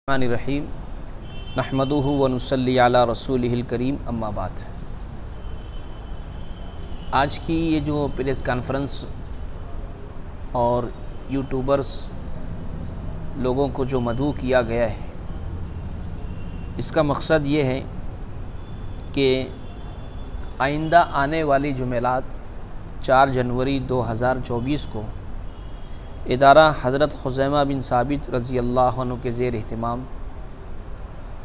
रहीम नहमदुहु व नुसल्ली अला रसूलिहिल करीम अम्मा बाद। आज की ये जो प्रेस कॉन्फ्रेंस और यूट्यूबर्स लोगों को जो मदऊ किया गया है, इसका मकसद ये है कि आइंदा आने वाली जुमेरात 4 जनवरी 2024 को इदारा हज़रत खुज़ैमा बिन साबित रज़ी अल्लाह अन्हु के ज़ेर एहतिमाम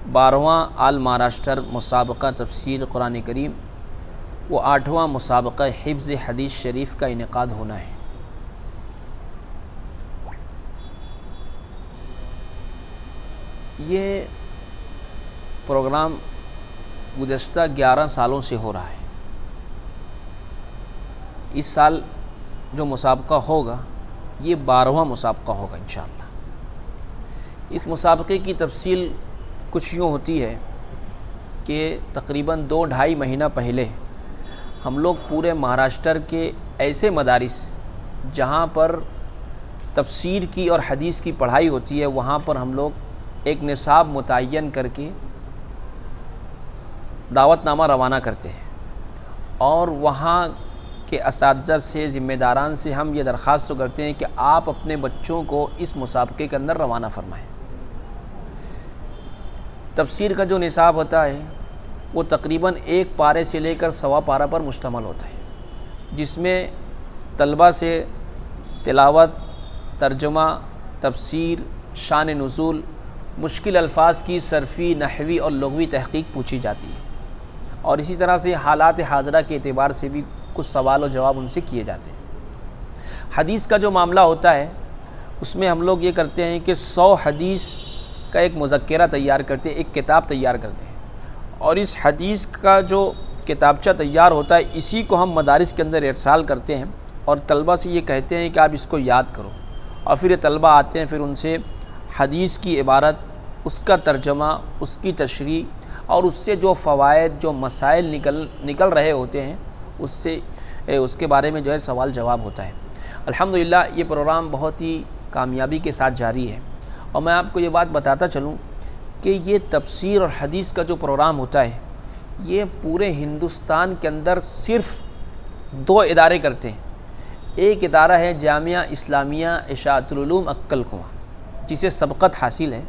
12वां आल महाराष्ट्र मुसाबक़ा तफ़सीर कुरान करीम व 8वां मुसाबक़ा हिफ्ज़ हदीस शरीफ का इनेकाद होना है। ये प्रोग्राम गुज़श्ता 11 सालों से हो रहा है। इस साल जो मुसाबक़ा होगा ये 12वां मुसाबक़ा होगा इंशाअल्लाह। इस मुसाबक़े की तफसील कुछ यूँ होती है कि तकरीबन 2-2.5 महीना पहले हम लोग पूरे महाराष्ट्र के ऐसे मदारिस जहाँ पर तफसीर की और हदीस की पढ़ाई होती है, वहाँ पर हम लोग एक निसाब मुतय्यन करके दावतनामा रवाना करते हैं और वहाँ के असातिज़ा से, ज़िम्मेदारान से हम ये दरख्वास्त करते हैं कि आप अपने बच्चों को इस मुसाबक़े के अंदर रवाना फरमाएँ। तफसीर का जो निसाब होता है वो तकरीबन 1 पारे से लेकर 1.25 पारा पर मुश्तमल होता है, जिसमें तलबा से तिलावत, तर्जुमा, तफसीर, शान नुज़ूल, मुश्किल अल्फाज की सरफ़ी, नहवी और लुग़वी तहक़ीक़ पूछी जाती है और इसी तरह से हालात हाज़िरा के एतबार से भी कुछ सवाल और जवाब उनसे किए जाते हैं। हदीस का जो मामला होता है उसमें हम लोग ये करते हैं कि 100 हदीस का एक मुज़क्किरा तैयार करते हैं, एक किताब तैयार करते हैं और इस हदीस का जो किताबचा तैयार होता है इसी को हम मदारिस के अंदर इरसाल करते हैं और तलबा से ये कहते हैं कि आप इसको याद करो और फिर ये तलबा आते हैं, फिर उनसे हदीस की इबारत, उसका तर्जमा, उसकी तशरीह और उससे जो फ़वाइद, जो मसाइल निकल रहे होते हैं उसके बारे में जो है सवाल जवाब होता है। अल्हम्दुलिल्लाह ये प्रोग्राम बहुत ही कामयाबी के साथ जारी है और मैं आपको ये बात बताता चलूँ कि ये तफसीर और हदीस का जो प्रोग्राम होता है ये पूरे हिंदुस्तान के अंदर सिर्फ़ 2 इदारे करते हैं। एक इदारा है जामिया इस्लामिया इशाअतुल उलूम अक्कल कुआं, जिसे सबक़त हासिल है,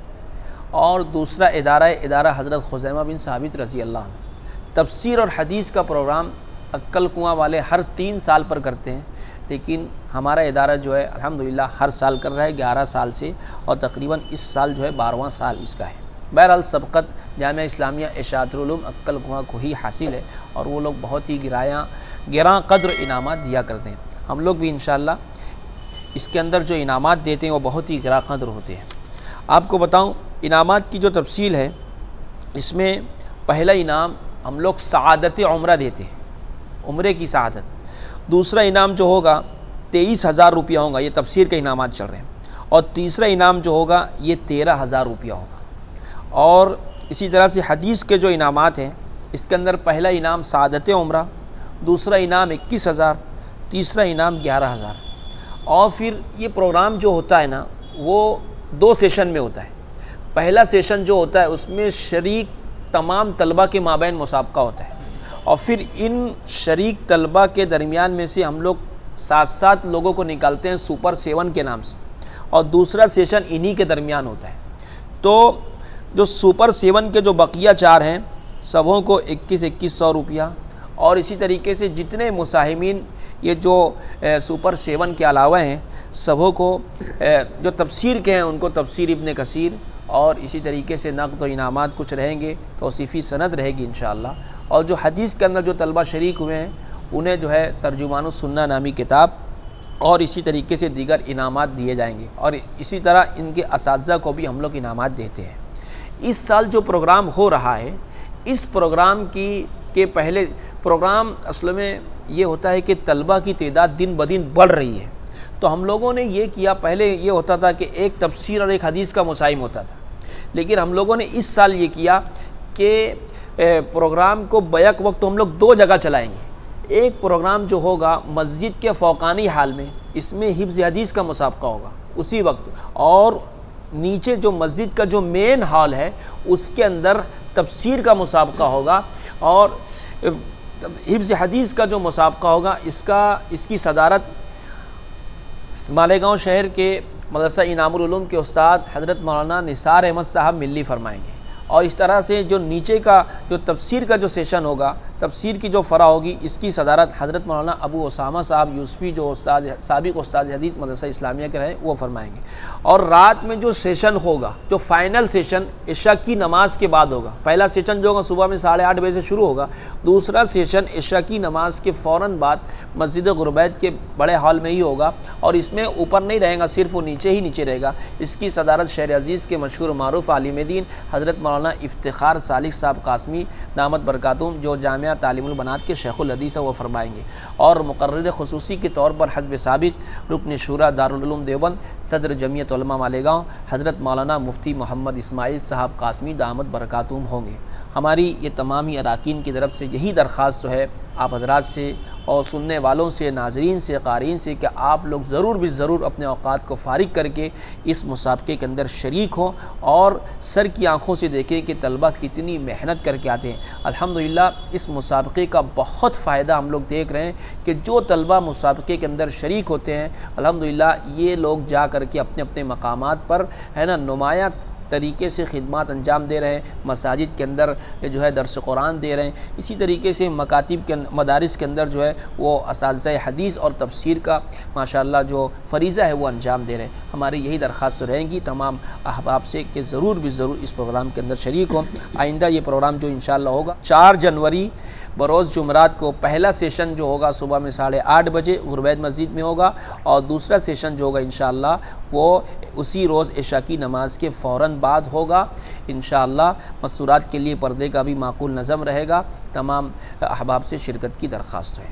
और दूसरा इदारा है इदारा हज़रत खुज़ैमा बिन साबित रज़ी अल्लाह अन्हु। तफसीर और हदीस का प्रोग्राम अक्कल कुआं वाले हर 3 साल पर करते हैं, लेकिन हमारा इदारा जो है अल्हम्दुलिल्लाह हर साल कर रहा है 11 साल से और तकरीबन इस साल जो है 12वां साल इसका है। बहरहाल सबक़त जामिया इस्लामिया इशाअतुल उलूम अक्कल कुआं को ही हासिल है और वो लोग बहुत ही गिरां कद्र इनामात दिया करते हैं। हम लोग भी इंशाअल्लाह इसके अंदर जो इनामात देते हैं वो बहुत ही गिरां कद्र होते हैं। आपको बताऊँ इनामात की जो तफसील है, इसमें पहला इनाम हम लोग सआदत उम्रा देते हैं, उम्रे की सआदत। दूसरा इनाम जो होगा 23,000 रुपया होगा, ये तफसीर के इनामात चल रहे हैं, और तीसरा इनाम जो होगा ये 13,000 रुपया होगा। और इसी तरह से हदीस के जो इनामात हैं इसके अंदर पहला इनाम सआदत उम्रा, दूसरा इनाम 21,000, तीसरा इनाम 11,000। और फिर ये प्रोग्राम जो होता है ना वो 2 सेशन में होता है। पहला सेशन जो होता है उसमें शरीक तमाम तलबा के माबैन मुसाबका होता है और फिर इन शरीक तलबा के दरमियान में से हम लोग 7 लोगों को निकालते हैं सुपर 7 के नाम से, और दूसरा सेशन इन्हीं के दरमियान होता है। तो जो सुपर 7 के जो बकिया 4 हैं सबों को 21,000 रुपया, और इसी तरीके से जितने मुसाहिमीन ये जो सुपर 7 के अलावा हैं सबों को जो तफसीर के हैं उनको तफसीर इब्न कसीर, और इसी तरीके से नक़द व इनामात कुछ रहेंगे, तौसीफ़ी सनद रहेगी इंशाअल्लाह। और जो हदीस के अंदर जो तलबा शरीक हुए हैं उन्हें जो है तर्जुमानुस सुन्ना नामी किताब और इसी तरीके से दीगर इनामात दिए जाएंगे, और इसी तरह इनके असातिज़ा को भी हम लोग इनामात देते हैं। इस साल जो प्रोग्राम हो रहा है, इस प्रोग्राम के पहले प्रोग्राम असल में ये होता है कि तलबा की तादाद दिन ब दिन बढ़ रही है, तो हम लोगों ने ये किया, पहले ये होता था कि एक तफसीर और एक हदीस का मुसाहिम होता था, लेकिन हम लोगों ने इस साल ये किया कि प्रोग्राम को बैक वक्त हम लोग 2 जगह चलाएंगे। एक प्रोग्राम जो होगा मस्जिद के फ़ौक़ानी हाल में, इसमें हिफ्ज़ हदीस का मुसाबका होगा उसी वक्त, और नीचे जो मस्जिद का जो मेन हॉल है उसके अंदर तफसीर का मुसाबका होगा और हिफ्ज़ हदीस का जो मुसाबका होगा इसकी सदारत मालेगांव शहर के मदरसा इनामुल उलूम के उस्ताद हज़रत मौलाना निसार अहमद साहब मिल्ली फरमाएंगे। और इस तरह से जो नीचे का जो तफसीर का जो सेशन होगा, तफसीर की जो फ़रा होगी, इसकी सदारत हज़रत मौलाना अबू उसामा साहब यूसुफ़ी जो उस्ताद साबिक़ उस्ताद हदीस मदरसा इस्लामिया के रहे वो फरमाएंगे। और रात में जो सेशन होगा, जो फ़ाइनल सेशन इशा की नमाज़ के बाद होगा। पहला सेशन जो होगा सुबह में 8:30 बजे से शुरू होगा, दूसरा सेशन इशा की नमाज़ के फ़ौरन बाद मस्जिद गुरबैत के बड़े हॉल में ही होगा और इसमें ऊपर नहीं रहेगा, सिर्फ वो नीचे ही नीचे रहेगा। इसकी सदारत शहर अज़ीज़ के मशहूर मारूफ़ आलिम दीन हज़रत मौलाना इफ्तिखार सालिक साहब कासमी दामत बरकातुम जो जामिया तालीमुल बनात के शेखुल हदीस है वो फरमाएंगे। और मुकर्रर खुसूसी के तौर पर हज़ब साबिक़ रुकन शूरा दारुल उलूम देवबंद सदर जमियत उलमा मालेगांव हज़रत मौलाना मुफ्ती मोहम्मद इस्माइल साहब कासमी दामत बरकातुम होंगे। हमारी ये तमाम ही अराकीन की तरफ से यही दरख्वास्त है आप हज़रात से और सुनने वालों से, नाज़रीन से, क़ारीन से कि आप लोग ज़रूर भी ज़रूर अपने औक़ात को फ़ारिग करके इस मुसाबक़े के अंदर शरीक हों और सर की आँखों से देखें कि तलबा कितनी मेहनत करके आते हैं। अल्हम्दुलिल्लाह इस मुसाबक़े का बहुत फ़ायदा हम लोग देख रहे हैं कि जो तलबा मुसाबक़े के अंदर शरीक होते हैं अल्हम्दुलिल्लाह ये लोग जा कर के अपने अपने मकामात पर है ना नुमायाँ तरीके से खिदमत अंजाम दे रहे हैं। मसाजिद के अंदर जो है दर्स कुरान दे रहे हैं, इसी तरीके से मकातिब के मदारिस के अंदर जो है वो असातिज़ा हदीस और तफसीर का माशाअल्लाह जो फ़रीज़ा है वो अंजाम दे रहे हैं। हमारी यही दरख्वास्त रहेंगी तमाम अहबाब से कि ज़रूर भी ज़रूर इस प्रोग्राम के अंदर शरीक हों। आइंदा ये प्रोग्राम जो इंशाअल्लाह होगा 4 जनवरी बरोज़ जुमरात को पहला सेशन जो होगा सुबह में 8:30 बजे गुरबैत मस्जिद में होगा और दूसरा सेशन जो होगा इंशाअल्लाह वो उसी रोज़ इशा की नमाज के फ़ौरन बाद होगा। इंशाअल्लाह मस्तूरात के लिए पर्दे का भी माकूल नज़म रहेगा। तमाम अहबाब से शिरकत की दरख्वास्त है।